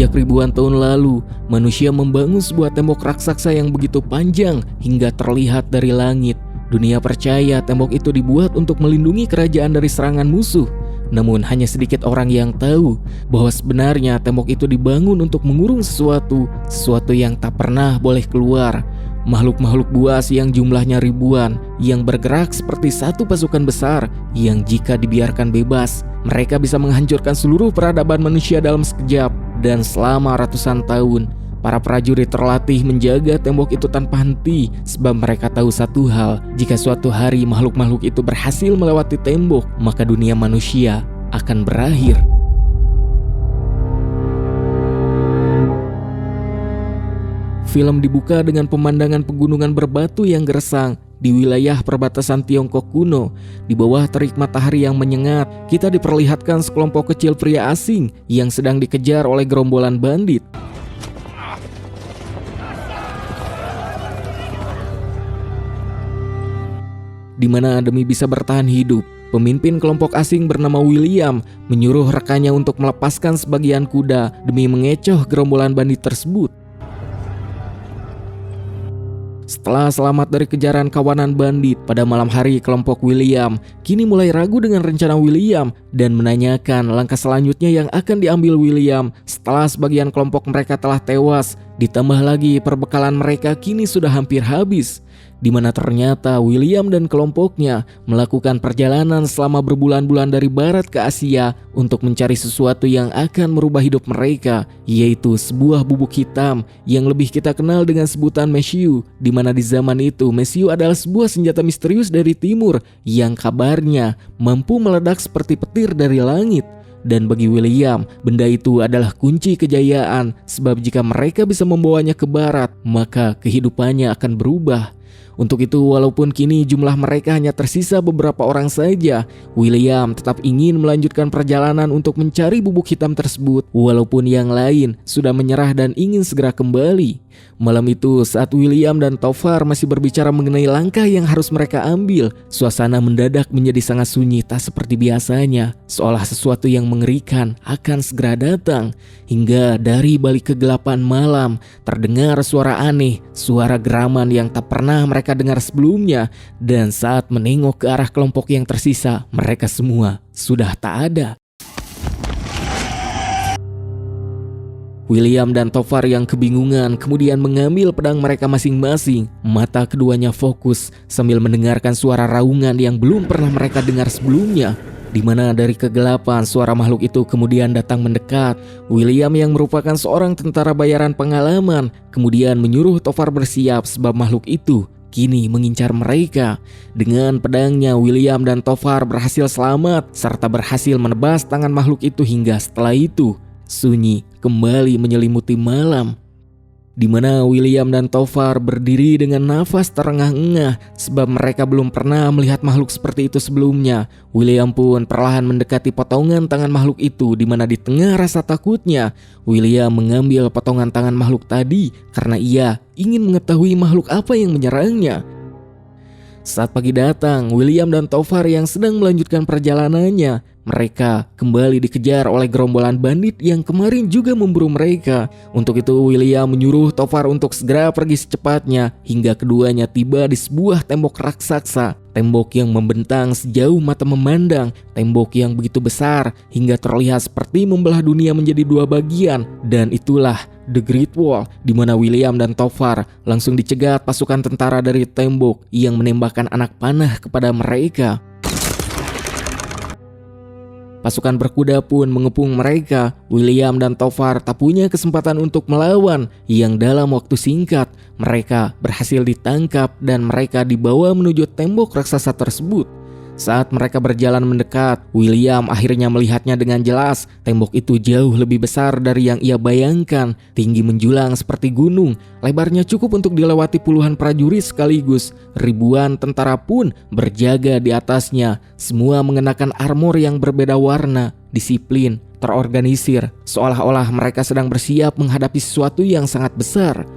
Sejak ribuan tahun lalu, manusia membangun sebuah tembok raksasa yang begitu panjang hingga terlihat dari langit. Dunia percaya tembok itu dibuat untuk melindungi kerajaan dari serangan musuh. Namun hanya sedikit orang yang tahu bahwa sebenarnya tembok itu dibangun untuk mengurung sesuatu yang tak pernah boleh keluar. Makhluk-makhluk buas yang jumlahnya ribuan, yang bergerak seperti satu pasukan besar, yang jika dibiarkan bebas, mereka bisa menghancurkan seluruh peradaban manusia dalam sekejap. Dan selama ratusan tahun, para prajurit terlatih menjaga tembok itu tanpa henti, sebab mereka tahu satu hal: jika suatu hari makhluk-makhluk itu berhasil melewati tembok, maka dunia manusia akan berakhir. Film dibuka dengan pemandangan pegunungan berbatu yang gersang di wilayah perbatasan Tiongkok kuno. Di bawah terik matahari yang menyengat, kita diperlihatkan sekelompok kecil pria asing yang sedang dikejar oleh gerombolan bandit. Di mana demi bisa bertahan hidup, pemimpin kelompok asing bernama William menyuruh rekannya untuk melepaskan sebagian kuda demi mengecoh gerombolan bandit tersebut. Setelah selamat dari kejaran kawanan bandit, pada malam hari kelompok William kini mulai ragu dengan rencana William dan menanyakan langkah selanjutnya yang akan diambil William setelah sebagian kelompok mereka telah tewas. Ditambah lagi perbekalan mereka kini sudah hampir habis, di mana ternyata William dan kelompoknya melakukan perjalanan selama berbulan-bulan dari barat ke Asia untuk mencari sesuatu yang akan merubah hidup mereka, yaitu sebuah bubuk hitam yang lebih kita kenal dengan sebutan Mesiu, di mana di zaman itu Mesiu adalah sebuah senjata misterius dari timur yang kabarnya mampu meledak seperti petir dari langit. Dan bagi William, benda itu adalah kunci kejayaan, sebab jika mereka bisa membawanya ke barat, maka kehidupannya akan berubah. Untuk itu, walaupun kini jumlah mereka hanya tersisa beberapa orang saja, William tetap ingin melanjutkan perjalanan untuk mencari bubuk hitam tersebut, walaupun yang lain sudah menyerah dan ingin segera kembali. Malam itu, saat William dan Tovar masih berbicara mengenai langkah yang harus mereka ambil, suasana mendadak menjadi sangat sunyi, tak seperti biasanya, seolah sesuatu yang mengerikan akan segera datang. Hingga dari balik kegelapan malam, terdengar suara aneh, suara geraman yang tak pernah mereka dengar sebelumnya. Dan saat menengok ke arah kelompok yang tersisa, mereka semua sudah tak ada. William dan Tovar yang kebingungan kemudian mengambil pedang mereka masing-masing. Mata keduanya fokus sambil mendengarkan suara raungan yang belum pernah mereka dengar sebelumnya, di mana dari kegelapan suara makhluk itu kemudian datang mendekat. William yang merupakan seorang tentara bayaran pengalaman kemudian menyuruh Tovar bersiap, sebab makhluk itu kini mengincar mereka. Dengan pedangnya, William dan Tovar berhasil selamat serta berhasil menebas tangan makhluk itu, hingga setelah itu sunyi kembali menyelimuti malam, di mana William dan Tovar berdiri dengan nafas terengah-engah, sebab mereka belum pernah melihat makhluk seperti itu sebelumnya. William pun perlahan mendekati potongan tangan makhluk itu, di mana di tengah rasa takutnya, William mengambil potongan tangan makhluk tadi karena ia ingin mengetahui makhluk apa yang menyerangnya. Saat pagi datang, William dan Tovar yang sedang melanjutkan perjalanannya, mereka kembali dikejar oleh gerombolan bandit yang kemarin juga memburu mereka. Untuk itu William menyuruh Tovar untuk segera pergi secepatnya, hingga keduanya tiba di sebuah tembok raksasa. Tembok yang membentang sejauh mata memandang, tembok yang begitu besar hingga terlihat seperti membelah dunia menjadi dua bagian. Dan itulah The Great Wall, di mana William dan Tovar langsung dicegat pasukan tentara dari tembok yang menembakkan anak panah kepada mereka. Pasukan berkuda pun mengepung mereka. William dan Tovar tak punya kesempatan untuk melawan, yang dalam waktu singkat mereka berhasil ditangkap dan mereka dibawa menuju tembok raksasa tersebut. Saat mereka berjalan mendekat, William akhirnya melihatnya dengan jelas. Tembok itu jauh lebih besar dari yang ia bayangkan, tinggi menjulang seperti gunung, lebarnya cukup untuk dilewati puluhan prajurit sekaligus. Ribuan tentara pun berjaga di atasnya, semua mengenakan armor yang berbeda warna, disiplin, terorganisir, seolah-olah mereka sedang bersiap menghadapi sesuatu yang sangat besar.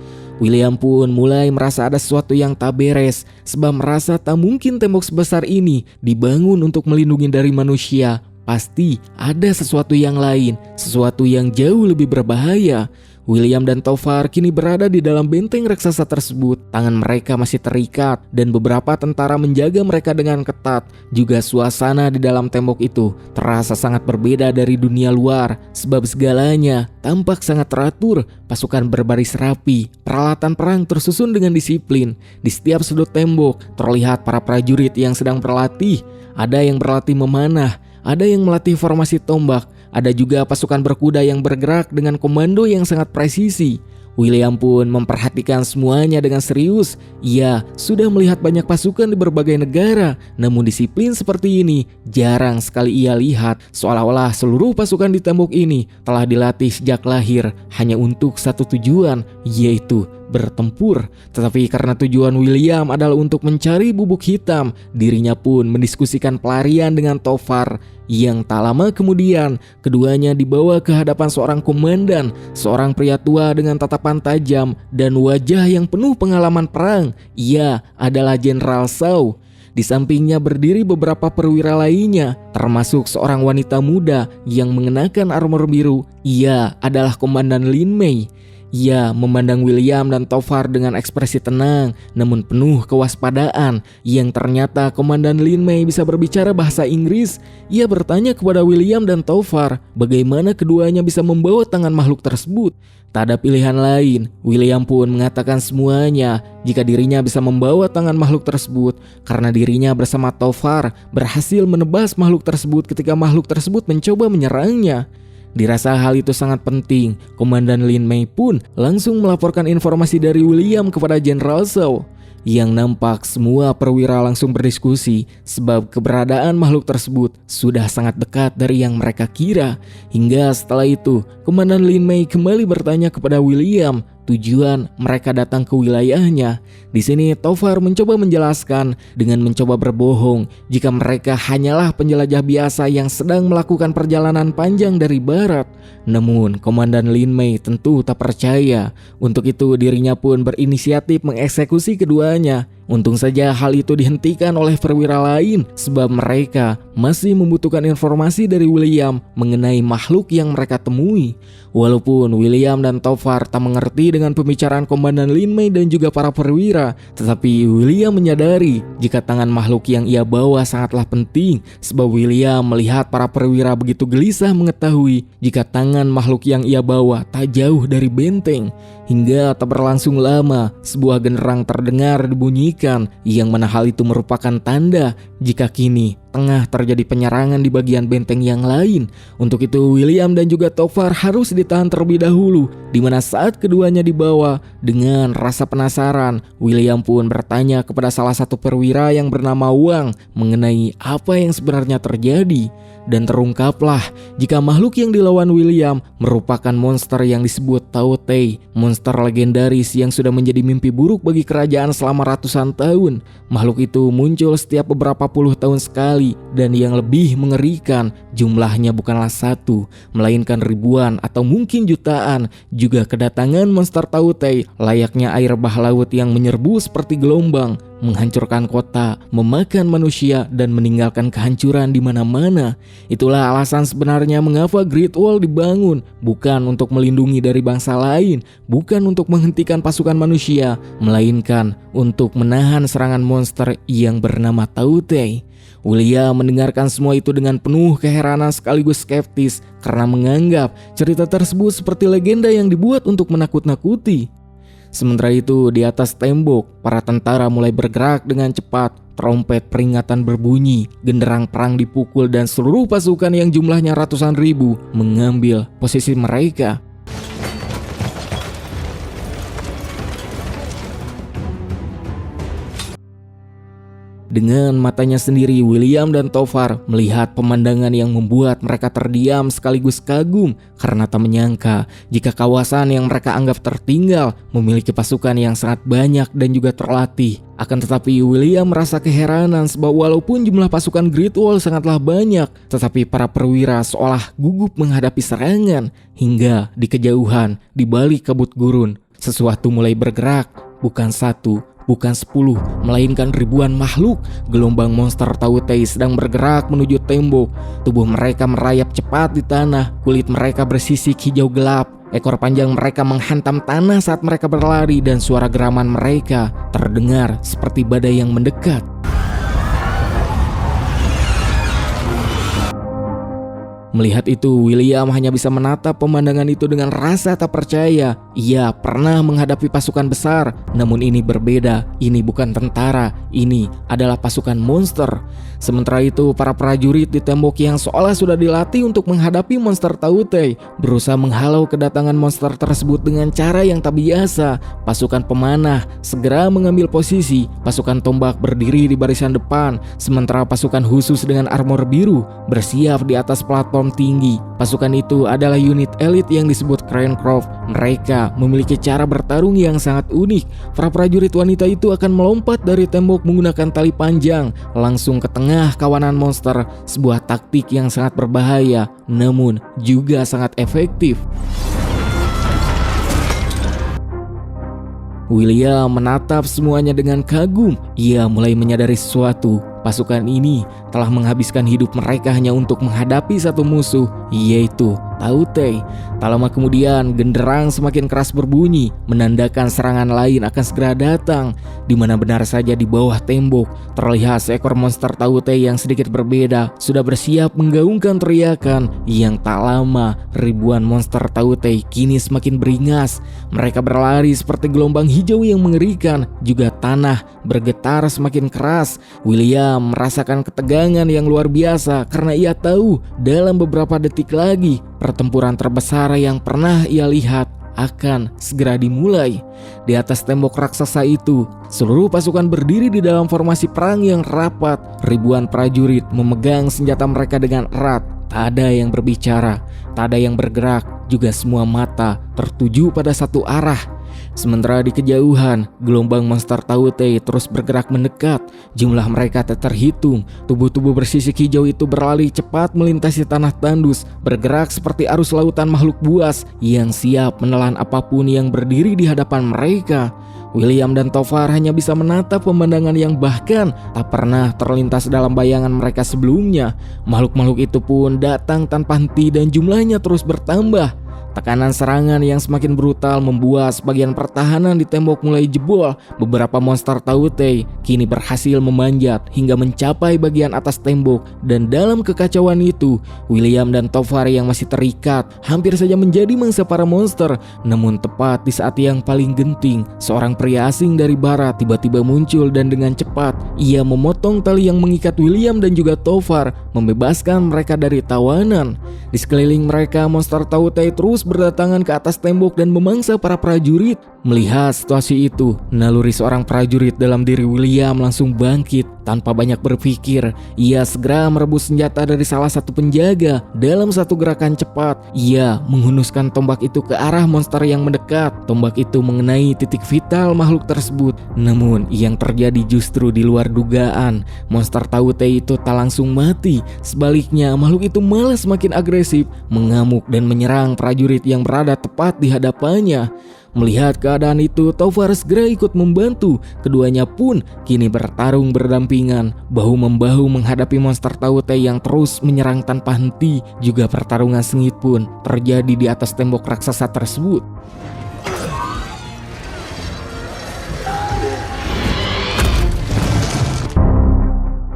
William pun mulai merasa ada sesuatu yang tak beres, sebab merasa tak mungkin tembok sebesar ini dibangun untuk melindungi dari manusia. pasti ada sesuatu yang lain, sesuatu yang jauh lebih berbahaya. William dan Tovar kini berada di dalam benteng raksasa tersebut. Tangan mereka masih terikat dan beberapa tentara menjaga mereka dengan ketat. Juga suasana di dalam tembok itu terasa sangat berbeda dari dunia luar, sebab segalanya tampak sangat teratur. Pasukan berbaris rapi, peralatan perang tersusun dengan disiplin. Di setiap sudut tembok terlihat para prajurit yang sedang berlatih. Ada yang berlatih memanah, ada yang melatih formasi tombak, ada juga pasukan berkuda yang bergerak dengan komando yang sangat presisi. William pun memperhatikan semuanya dengan serius. Ia sudah melihat banyak pasukan di berbagai negara, namun disiplin seperti ini jarang sekali ia lihat. Seolah-olah seluruh pasukan di tembok ini telah dilatih sejak lahir hanya untuk satu tujuan, yaitu bertempur. Tetapi karena tujuan William adalah untuk mencari bubuk hitam, dirinya pun mendiskusikan pelarian dengan Tovar. Yang tak lama kemudian, keduanya dibawa ke hadapan seorang komandan, seorang pria tua dengan tatapan tajam dan wajah yang penuh pengalaman perang. Ia adalah Jenderal Shaw. Di sampingnya berdiri beberapa perwira lainnya, termasuk seorang wanita muda yang mengenakan armor biru. Ia adalah Komandan Lin Mei. Ia memandang William dan Tovar dengan ekspresi tenang namun penuh kewaspadaan. Yang ternyata Komandan Lin Mei bisa berbicara bahasa Inggris. Ia bertanya kepada William dan Tovar bagaimana keduanya bisa membawa tangan makhluk tersebut. Tak ada pilihan lain, William pun mengatakan semuanya jika dirinya bisa membawa tangan makhluk tersebut karena dirinya bersama Tovar berhasil menebas makhluk tersebut ketika makhluk tersebut mencoba menyerangnya. Dirasa hal itu sangat penting, Komandan Lin Mei pun langsung melaporkan informasi dari William kepada Jenderal Shaw. Yang nampak semua perwira langsung berdiskusi sebab keberadaan makhluk tersebut sudah sangat dekat dari yang mereka kira. Hingga setelah itu, Komandan Lin Mei kembali bertanya kepada William tujuan mereka datang ke wilayahnya. Di sini Tovar mencoba menjelaskan dengan mencoba berbohong jika mereka hanyalah penjelajah biasa yang sedang melakukan perjalanan panjang dari barat. Namun Komandan Lin Mei tentu tak percaya. Untuk itu dirinya pun berinisiatif mengeksekusi keduanya. Untung saja hal itu dihentikan oleh perwira lain sebab mereka masih membutuhkan informasi dari William mengenai makhluk yang mereka temui. Walaupun William dan Tovar tak mengerti dengan pembicaraan Komandan Lin Mei dan juga para perwira, tetapi William menyadari jika tangan makhluk yang ia bawa sangatlah penting sebab William melihat para perwira begitu gelisah mengetahui jika tangan makhluk yang ia bawa tak jauh dari benteng. Hingga tak berlangsung lama, sebuah genderang terdengar dibunyikan yang mana hal itu merupakan tanda jika kini tengah terjadi penyerangan di bagian benteng yang lain. Untuk itu William dan juga Tovar harus ditahan terlebih dahulu, di mana saat keduanya dibawa dengan rasa penasaran, William pun bertanya kepada salah satu perwira yang bernama Wang mengenai apa yang sebenarnya terjadi. Dan terungkaplah jika makhluk yang dilawan William merupakan monster yang disebut Tao Te, monster legendaris yang sudah menjadi mimpi buruk bagi kerajaan selama ratusan tahun. Makhluk itu muncul setiap beberapa puluh tahun sekali, dan yang lebih mengerikan, jumlahnya bukanlah satu, melainkan ribuan atau mungkin jutaan. Juga kedatangan monster Tao Te layaknya air bah laut yang menyerbu seperti gelombang, menghancurkan kota, memakan manusia, dan meninggalkan kehancuran di mana-mana. Itulah alasan sebenarnya mengapa Great Wall dibangun, bukan untuk melindungi dari bangsa lain, bukan untuk menghentikan pasukan manusia, melainkan untuk menahan serangan monster yang bernama Tao Te. William mendengarkan semua itu dengan penuh keheranan sekaligus skeptis karena menganggap cerita tersebut seperti legenda yang dibuat untuk menakut-nakuti. Sementara itu di atas tembok, para tentara mulai bergerak dengan cepat. Trompet peringatan berbunyi, genderang perang dipukul dan seluruh pasukan yang jumlahnya ratusan ribu mengambil posisi mereka. Dengan matanya sendiri, William dan Tovar melihat pemandangan yang membuat mereka terdiam sekaligus kagum karena tak menyangka jika kawasan yang mereka anggap tertinggal memiliki pasukan yang sangat banyak dan juga terlatih. Akan tetapi William merasa keheranan sebab walaupun jumlah pasukan Great Wall sangatlah banyak, tetapi para perwira seolah gugup menghadapi serangan. Hingga di kejauhan, di balik kabut gurun, sesuatu mulai bergerak. Bukan satu, bukan 10, melainkan ribuan makhluk. Gelombang monster Tautei sedang bergerak menuju tembok. Tubuh mereka merayap cepat di tanah, kulit mereka bersisik hijau gelap. Ekor panjang mereka menghantam tanah saat mereka berlari dan suara geraman mereka terdengar seperti badai yang mendekat. Melihat itu, William hanya bisa menatap pemandangan itu dengan rasa tak percaya. Ia pernah menghadapi pasukan besar, namun ini berbeda. Ini bukan tentara, ini adalah pasukan monster. Sementara itu, para prajurit di tembok yang seolah sudah dilatih untuk menghadapi monster Tautei berusaha menghalau kedatangan monster tersebut dengan cara yang tak biasa. Pasukan pemanah segera mengambil posisi. Pasukan tombak berdiri di barisan depan, sementara pasukan khusus dengan armor biru bersiap di atas platform tinggi. Pasukan itu adalah unit elit yang disebut Crane-Croft. Mereka memiliki cara bertarung yang sangat unik. Para prajurit wanita itu akan melompat dari tembok menggunakan tali panjang langsung ke tengah kawanan monster. Sebuah taktik yang sangat berbahaya, namun juga sangat efektif. William menatap semuanya dengan kagum. Ia mulai menyadari sesuatu. Pasukan ini telah menghabiskan hidup mereka hanya untuk menghadapi satu musuh, yaitu Tautei. Tak lama kemudian, genderang semakin keras berbunyi, menandakan serangan lain akan segera datang. Di mana benar saja di bawah tembok, terlihat seekor monster Tautei yang sedikit berbeda, sudah bersiap menggaungkan teriakan. Yang tak lama, ribuan monster Tautei kini semakin beringas. Mereka berlari seperti gelombang hijau yang mengerikan, juga tanah bergetar semakin keras. William merasakan ketegangan yang luar biasa karena ia tahu dalam beberapa detik lagi pertempuran terbesar yang pernah ia lihat akan segera dimulai. Di atas tembok raksasa itu, seluruh pasukan berdiri di dalam formasi perang yang rapat. Ribuan prajurit memegang senjata mereka dengan erat. Tak ada yang berbicara, tak ada yang bergerak, juga semua mata tertuju pada satu arah. Sementara di kejauhan, gelombang monster Tautei terus bergerak mendekat. Jumlah mereka tak terhitung. Tubuh-tubuh bersisik hijau itu berlari cepat melintasi tanah tandus, bergerak seperti arus lautan makhluk buas yang siap menelan apapun yang berdiri di hadapan mereka. William dan Tovar hanya bisa menatap pemandangan yang bahkan tak pernah terlintas dalam bayangan mereka sebelumnya. Makhluk-makhluk itu pun datang tanpa henti dan jumlahnya terus bertambah. Tekanan serangan yang semakin brutal membuat sebagian pertahanan di tembok mulai jebol. Beberapa monster Tautei kini berhasil memanjat hingga mencapai bagian atas tembok. Dan dalam kekacauan itu, William dan Tovar yang masih terikat hampir saja menjadi mangsa para monster. Namun tepat di saat yang paling genting, seorang pria asing dari barat tiba-tiba muncul dan dengan cepat ia memotong tali yang mengikat William dan juga Tovar, membebaskan mereka dari tawanan. Di sekeliling mereka, monster Tautei terus berdatangan ke atas tembok dan memangsa para prajurit. Melihat situasi itu, naluri seorang prajurit dalam diri William langsung bangkit. Tanpa banyak berpikir, ia segera merebut senjata dari salah satu penjaga. Dalam satu gerakan cepat, ia menghunuskan tombak itu ke arah monster yang mendekat. Tombak itu mengenai titik vital makhluk tersebut. Namun yang terjadi justru di luar dugaan. Monster Tautei itu tak langsung mati. Sebaliknya, makhluk itu malah semakin agresif, mengamuk dan menyerang prajurit yang berada tepat di hadapannya. Melihat keadaan itu, Tovar segera ikut membantu. Keduanya pun kini bertarung berdampingan, bahu-membahu menghadapi monster Tautei yang terus menyerang tanpa henti. Juga pertarungan sengit pun terjadi di atas tembok raksasa tersebut.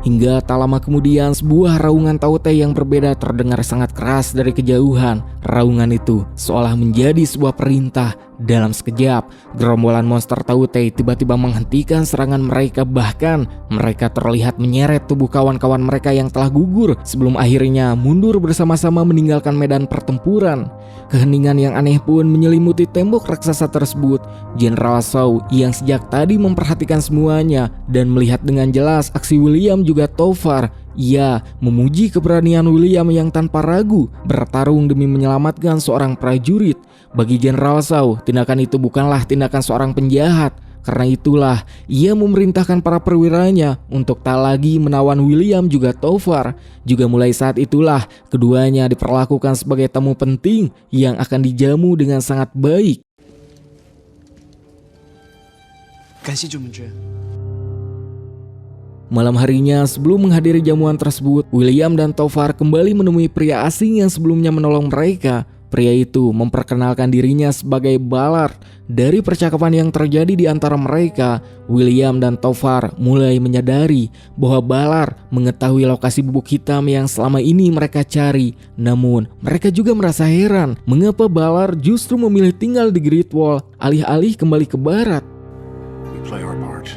Hingga tak lama kemudian, sebuah raungan Tautei yang berbeda terdengar sangat keras dari kejauhan. Raungan itu seolah menjadi sebuah perintah. Dalam sekejap, gerombolan monster Tautei tiba-tiba menghentikan serangan mereka. Bahkan mereka terlihat menyeret tubuh kawan-kawan mereka yang telah gugur sebelum akhirnya mundur bersama-sama meninggalkan medan pertempuran. Keheningan yang aneh pun menyelimuti tembok raksasa tersebut. Jenderal Zhao yang sejak tadi memperhatikan semuanya dan melihat dengan jelas aksi William juga Tovar. Ia memuji keberanian William yang tanpa ragu bertarung demi menyelamatkan seorang prajurit. Bagi Jenderal Zhao, tindakan itu bukanlah tindakan seorang penjahat. Karena itulah ia memerintahkan para perwiranya untuk tak lagi menawan William juga Tovar. Juga mulai saat itulah keduanya diperlakukan sebagai tamu penting yang akan dijamu dengan sangat baik. 感谢九门诀。 Malam harinya sebelum menghadiri jamuan tersebut, William dan Tovar kembali menemui pria asing yang sebelumnya menolong mereka. Pria itu memperkenalkan dirinya sebagai Ballard. Dari percakapan yang terjadi di antara mereka, William dan Tovar mulai menyadari bahwa Ballard mengetahui lokasi bubuk hitam yang selama ini mereka cari. Namun, mereka juga merasa heran mengapa Ballard justru memilih tinggal di Great Wall alih-alih kembali ke barat. We play our part.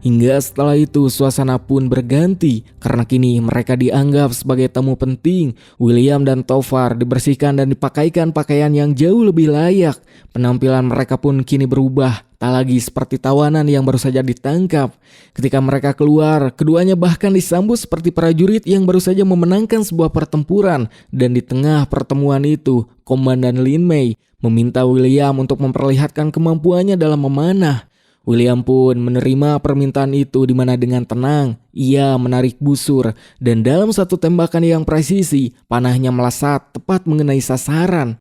Hingga setelah itu suasana pun berganti karena kini mereka dianggap sebagai tamu penting. William dan Tovar dibersihkan dan dipakaikan pakaian yang jauh lebih layak. Penampilan mereka pun kini berubah, tak lagi seperti tawanan yang baru saja ditangkap. Ketika mereka keluar, keduanya bahkan disambut seperti prajurit yang baru saja memenangkan sebuah pertempuran. Dan di tengah pertemuan itu, Komandan Lin Mei meminta William untuk memperlihatkan kemampuannya dalam memanah. William pun menerima permintaan itu di mana dengan tenang ia menarik busur dan dalam satu tembakan yang presisi panahnya melesat tepat mengenai sasaran.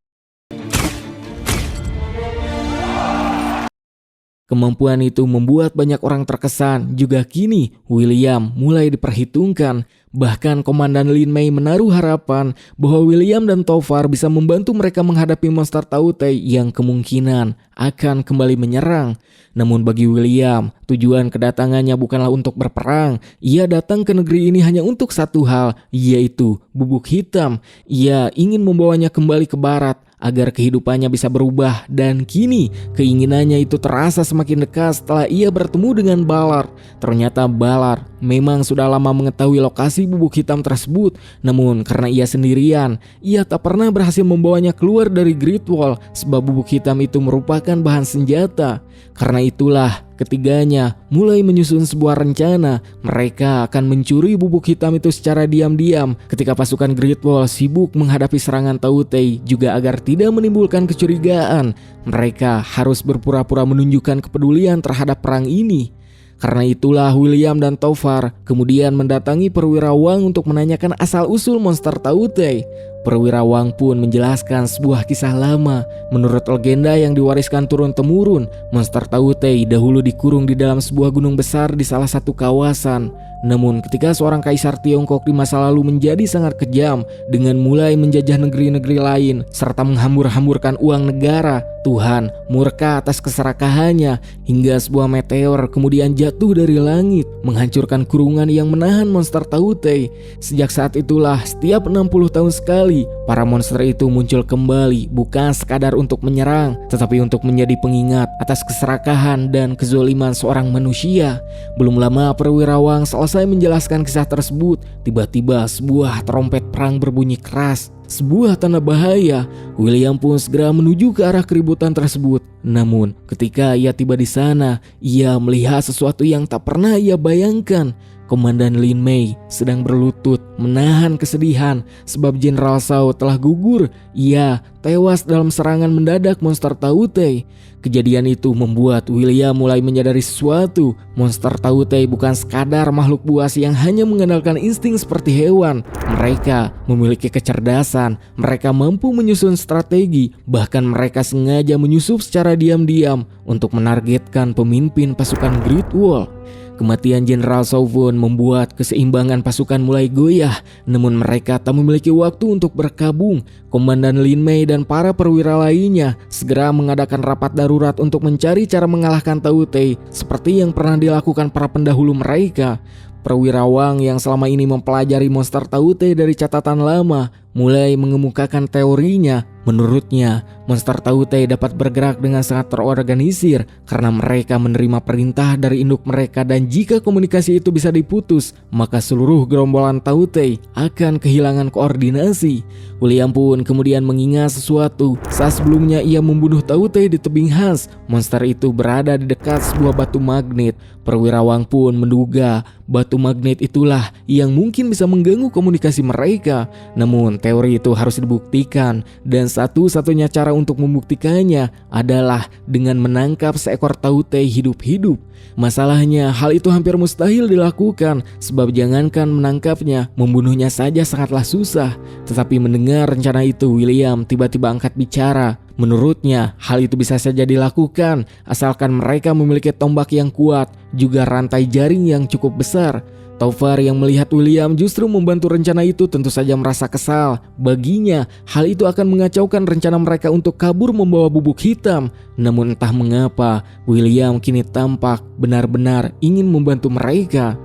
Kemampuan itu membuat banyak orang terkesan. Juga kini William mulai diperhitungkan. Bahkan Komandan Lin Mei menaruh harapan bahwa William dan Tovar bisa membantu mereka menghadapi monster Tautei yang kemungkinan akan kembali menyerang. Namun bagi William, tujuan kedatangannya bukanlah untuk berperang. Ia datang ke negeri ini hanya untuk satu hal, yaitu bubuk hitam. Ia ingin membawanya kembali ke barat agar kehidupannya bisa berubah, dan kini keinginannya itu terasa semakin dekat setelah ia bertemu dengan Ballard. Ternyata Ballard memang sudah lama mengetahui lokasi bubuk hitam tersebut, namun karena ia sendirian, ia tak pernah berhasil membawanya keluar dari Great Wall sebab bubuk hitam itu merupakan bahan senjata. Karena itulah ketiganya mulai menyusun sebuah rencana. Mereka akan mencuri bubuk hitam itu secara diam-diam ketika pasukan Great Wall sibuk menghadapi serangan Tautei. Juga agar tidak menimbulkan kecurigaan, mereka harus berpura-pura menunjukkan kepedulian terhadap perang ini. Karena itulah William dan Tovar kemudian mendatangi Perwira Wang untuk menanyakan asal-usul monster Tautei. Perwira Wang pun menjelaskan sebuah kisah lama. Menurut legenda yang diwariskan turun-temurun, monster Tautei dahulu dikurung di dalam sebuah gunung besar di salah satu kawasan. Namun ketika seorang kaisar Tiongkok di masa lalu menjadi sangat kejam dengan mulai menjajah negeri-negeri lain serta menghambur-hamburkan uang negara, Tuhan murka atas keserakahannya hingga sebuah meteor kemudian jatuh dari langit menghancurkan kurungan yang menahan monster Tautei. Sejak saat itulah setiap 60 tahun sekali para monster itu muncul kembali, bukan sekadar untuk menyerang tetapi untuk menjadi pengingat atas keserakahan dan kezoliman seorang manusia. Belum lama Perwira Wang selesai menjelaskan kisah tersebut, tiba-tiba sebuah trompet perang berbunyi keras. Sebuah tanda bahaya. William pun segera menuju ke arah keributan tersebut. Namun ketika ia tiba di sana, ia melihat sesuatu yang tak pernah ia bayangkan. Komandan Lin Mei sedang berlutut menahan kesedihan sebab Jenderal Shao telah gugur. Ia tewas dalam serangan mendadak monster Tautei. Kejadian itu membuat William mulai menyadari sesuatu. Monster Tautei bukan sekadar makhluk buas yang hanya mengandalkan insting seperti hewan. Mereka memiliki kecerdasan, mereka mampu menyusun strategi, bahkan mereka sengaja menyusup secara diam-diam untuk menargetkan pemimpin pasukan Great Wall. Kematian Jenderal Shao pun membuat keseimbangan pasukan mulai goyah, namun mereka tak memiliki waktu untuk berkabung. Komandan Lin Mei dan para perwira lainnya segera mengadakan rapat darurat untuk mencari cara mengalahkan Tautei seperti yang pernah dilakukan para pendahulu mereka. Perwira Wang yang selama ini mempelajari monster Tautei dari catatan lama mulai mengemukakan teorinya. Menurutnya, monster Tautei dapat bergerak dengan sangat terorganisir karena mereka menerima perintah dari induk mereka, dan jika komunikasi itu bisa diputus, maka seluruh gerombolan Tautei akan kehilangan koordinasi. William pun kemudian mengingat sesuatu. Saat sebelumnya ia membunuh Tautei di tebing Hans, monster itu berada di dekat sebuah batu magnet. Perwira Wang pun menduga batu magnet itulah yang mungkin bisa mengganggu komunikasi mereka. Namun teori itu harus dibuktikan, dan satu-satunya cara untuk membuktikannya adalah dengan menangkap seekor tautai hidup-hidup. Masalahnya hal itu hampir mustahil dilakukan, sebab jangankan menangkapnya, membunuhnya saja sangatlah susah. Tetapi mendengar rencana itu, William tiba-tiba angkat bicara. Menurutnya hal itu bisa saja dilakukan asalkan mereka memiliki tombak yang kuat, juga rantai jaring yang cukup besar. Taufer yang melihat William justru membantu rencana itu tentu saja merasa kesal. Baginya, hal itu akan mengacaukan rencana mereka untuk kabur membawa bubuk hitam. Namun entah mengapa, William kini tampak benar-benar ingin membantu mereka.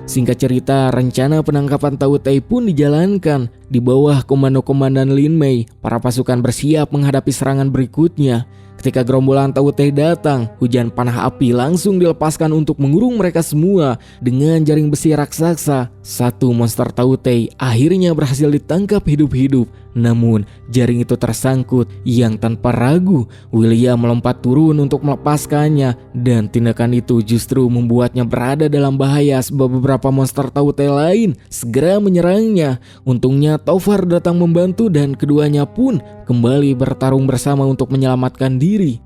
Singkat cerita, rencana penangkapan tautai pun dijalankan. Di bawah komando Komandan Lin Mei, para pasukan bersiap menghadapi serangan berikutnya. Ketika gerombolan tautai datang, hujan panah api langsung dilepaskan untuk mengurung mereka semua. Dengan jaring besi raksasa, satu monster tautai akhirnya berhasil ditangkap hidup-hidup. Namun jaring itu tersangkut, yang tanpa ragu William melompat turun untuk melepaskannya, dan tindakan itu justru membuatnya berada dalam bahaya sebab beberapa monster tautai lain segera menyerangnya. Untungnya Taufar datang membantu dan keduanya pun kembali bertarung bersama untuk menyelamatkan diri.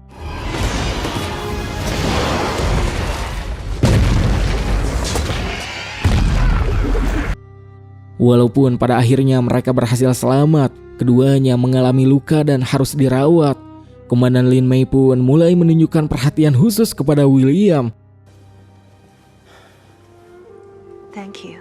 Walaupun pada akhirnya mereka berhasil selamat, keduanya mengalami luka dan harus dirawat. Komandan Lin Mei pun mulai menunjukkan perhatian khusus kepada William. Thank you.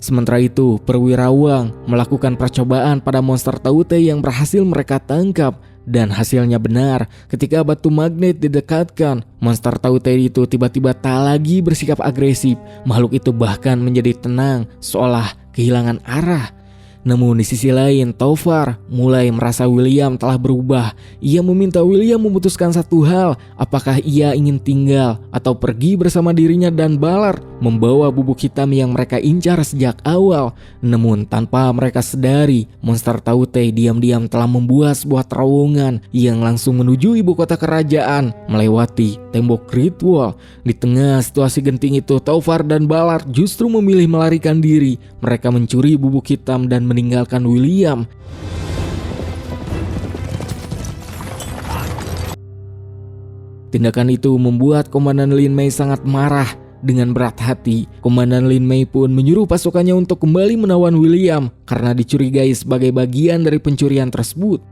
Sementara itu, perwira Wang melakukan percobaan pada monster tautai yang berhasil mereka tangkap. Dan hasilnya benar, ketika batu magnet didekatkan, monster tautai itu tiba-tiba tak lagi bersikap agresif. Makhluk itu bahkan menjadi tenang, seolah kehilangan arah. Namun di sisi lain, Taufar mulai merasa William telah berubah. Ia meminta William memutuskan satu hal, apakah ia ingin tinggal atau pergi bersama dirinya dan Ballard membawa bubuk hitam yang mereka incar sejak awal. Namun tanpa mereka sadari, monster tautai diam-diam telah membuat sebuah terowongan yang langsung menuju ibu kota kerajaan, melewati tembok Great Wall. Di tengah situasi genting itu, Taufar dan Ballard justru memilih melarikan diri. Mereka mencuri bubuk hitam dan meninggalkan William. Tindakan itu membuat Komandan Lin Mei sangat marah. Dengan berat hati, Komandan Lin Mei pun menyuruh pasukannya untuk kembali menawan William karena dicurigai sebagai bagian dari pencurian tersebut.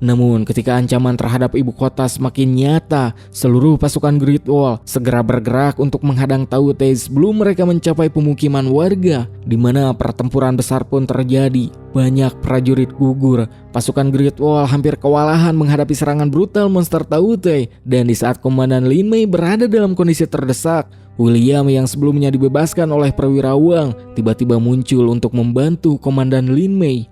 Namun ketika ancaman terhadap ibu kota semakin nyata, seluruh pasukan Great Wall segera bergerak untuk menghadang tautai sebelum mereka mencapai pemukiman warga, di mana pertempuran besar pun terjadi. Banyak prajurit gugur. Pasukan Great Wall hampir kewalahan menghadapi serangan brutal monster tautai, dan di saat Komandan Lin Mei berada dalam kondisi terdesak, William yang sebelumnya dibebaskan oleh perwira Wang tiba-tiba muncul untuk membantu Komandan Lin Mei.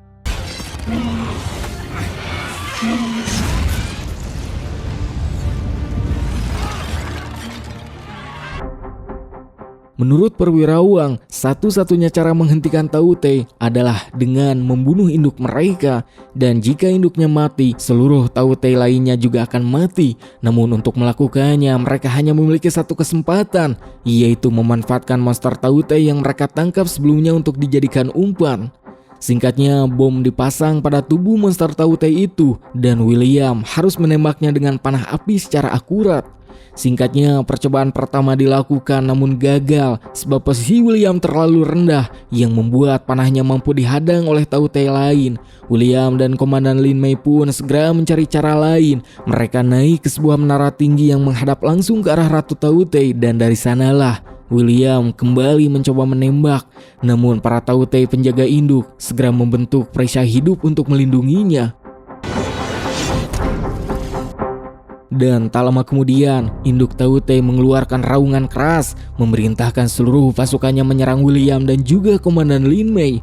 Menurut perwira Wang, satu-satunya cara menghentikan tautai adalah dengan membunuh induk mereka. Dan jika induknya mati, seluruh tautai lainnya juga akan mati. Namun untuk melakukannya, mereka hanya memiliki satu kesempatan, yaitu memanfaatkan monster tautai yang mereka tangkap sebelumnya untuk dijadikan umpan. Singkatnya, bom dipasang pada tubuh monster tautai itu, dan William harus menembaknya dengan panah api secara akurat. Singkatnya, percobaan pertama dilakukan namun gagal sebab posisi William terlalu rendah yang membuat panahnya mampu dihadang oleh tautai lain. William dan Komandan Lin Mei pun segera mencari cara lain. Mereka naik ke sebuah menara tinggi yang menghadap langsung ke arah Ratu Tautai, dan dari sanalah William kembali mencoba menembak. Namun para tautai penjaga induk segera membentuk perisai hidup untuk melindunginya. Dan tak lama kemudian, induk tautai mengeluarkan raungan keras, memerintahkan seluruh pasukannya menyerang William dan juga Komandan Lin Mei.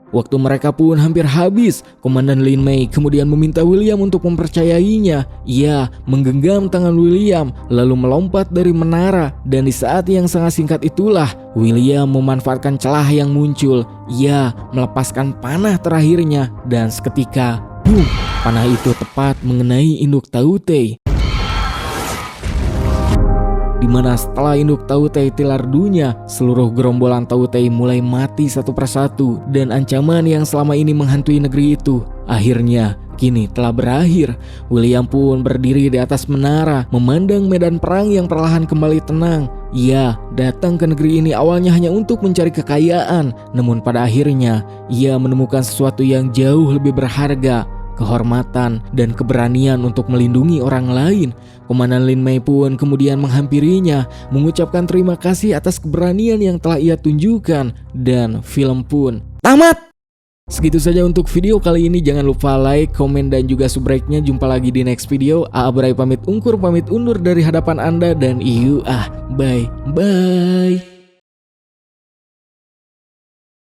Waktu mereka pun hampir habis. Komandan Lin Mei kemudian meminta William untuk mempercayainya. Ia menggenggam tangan William lalu melompat dari menara, dan di saat yang sangat singkat itulah William memanfaatkan celah yang muncul. Ia melepaskan panah terakhirnya, dan seketika boom, panah itu tepat mengenai induk tautai. Dimana setelah induk Tau Te tilar dunia, seluruh gerombolan Tau Te mulai mati satu persatu dan ancaman yang selama ini menghantui negeri itu akhirnya kini telah berakhir. William pun berdiri di atas menara, memandang medan perang yang perlahan kembali tenang. Ia datang ke negeri ini awalnya hanya untuk mencari kekayaan, namun pada akhirnya ia menemukan sesuatu yang jauh lebih berharga, kehormatan dan keberanian untuk melindungi orang lain. Komandan Lin Mei pun kemudian menghampirinya, mengucapkan terima kasih atas keberanian yang telah ia tunjukkan, dan film pun tamat. Segitu saja untuk video kali ini. Jangan lupa like, komen, dan juga subrek-nya. Jumpa lagi di next video. Bray pamit undur dari hadapan Anda, dan bye-bye.